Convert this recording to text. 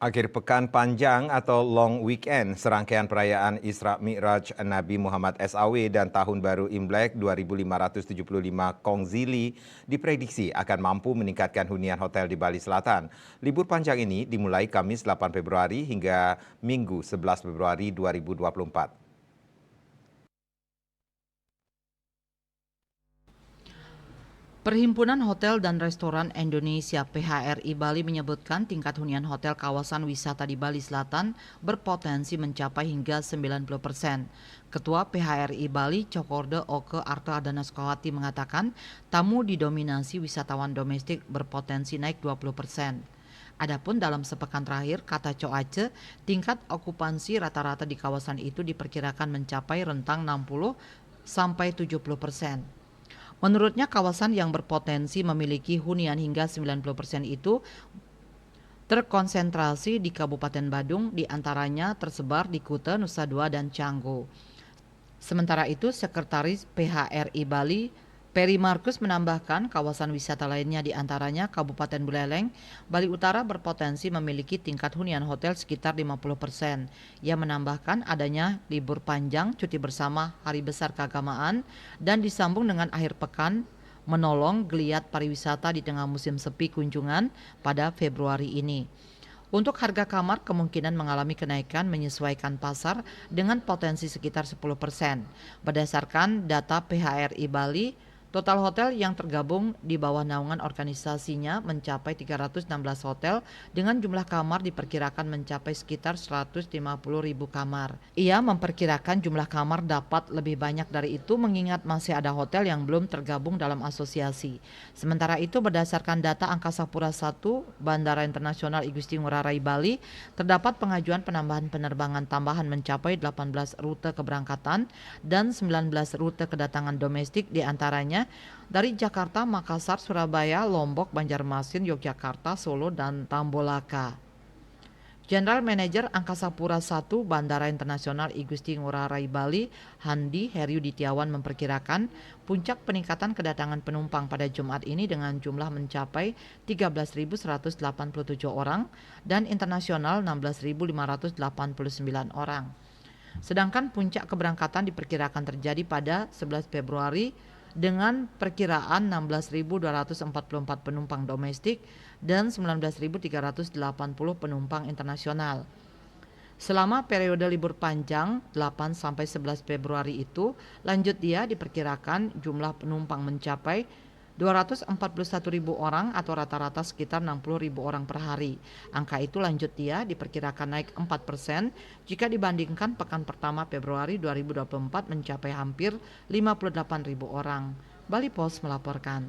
Akhir pekan panjang atau long weekend, serangkaian perayaan Isra Mi'raj Nabi Muhammad SAW dan Tahun Baru Imlek 2575 Kongzili diprediksi akan mampu meningkatkan hunian hotel di Bali Selatan. Libur panjang ini dimulai Kamis 8 Februari hingga Minggu 11 Februari 2024. Perhimpunan Hotel dan Restoran Indonesia (PHRI) Bali menyebutkan tingkat hunian hotel kawasan wisata di Bali Selatan berpotensi mencapai hingga 90%. Ketua PHRI Bali, Cokorda Oke Arta Danaskawati mengatakan tamu didominasi wisatawan domestik berpotensi naik 20%. Adapun dalam sepekan terakhir, kata Coace, tingkat okupansi rata-rata di kawasan itu diperkirakan mencapai rentang 60 sampai 70%. Menurutnya kawasan yang berpotensi memiliki hunian hingga 90% itu terkonsentrasi di Kabupaten Badung, diantaranya tersebar di Kuta, Nusa Dua, dan Canggu. Sementara itu, Sekretaris PHRI Bali, Peri Markus menambahkan kawasan wisata lainnya diantaranya Kabupaten Buleleng, Bali Utara berpotensi memiliki tingkat hunian hotel sekitar 50%. Ia menambahkan adanya libur panjang, cuti bersama, hari besar keagamaan, dan disambung dengan akhir pekan menolong geliat pariwisata di tengah musim sepi kunjungan pada Februari ini. Untuk harga kamar kemungkinan mengalami kenaikan menyesuaikan pasar dengan potensi sekitar 10%. Berdasarkan data PHRI Bali, total hotel yang tergabung di bawah naungan organisasinya mencapai 316 hotel dengan jumlah kamar diperkirakan mencapai sekitar 150.000 kamar. Ia memperkirakan jumlah kamar dapat lebih banyak dari itu mengingat masih ada hotel yang belum tergabung dalam asosiasi. Sementara itu berdasarkan data Angkasa Pura I Bandara Internasional I Gusti Ngurah Rai Bali, terdapat pengajuan penambahan penerbangan tambahan mencapai 18 rute keberangkatan dan 19 rute kedatangan domestik diantaranya dari Jakarta, Makassar, Surabaya, Lombok, Banjarmasin, Yogyakarta, Solo, dan Tambolaka. General Manager Angkasa Pura I Bandara Internasional I Gusti Ngurah Rai Bali, Handi Heryuditiawan memperkirakan puncak peningkatan kedatangan penumpang pada Jumat ini dengan jumlah mencapai 13.187 orang dan internasional 16.589 orang. Sedangkan puncak keberangkatan diperkirakan terjadi pada 11 Februari dengan perkiraan 16.244 penumpang domestik dan 19.380 penumpang internasional. Selama periode libur panjang 8 sampai 11 Februari itu, lanjut dia diperkirakan jumlah penumpang mencapai 241.000 orang atau rata-rata sekitar 60.000 orang per hari. Angka itu lanjut dia diperkirakan naik 4% jika dibandingkan pekan pertama Februari 2024 mencapai hampir 58.000 orang. Bali Post melaporkan.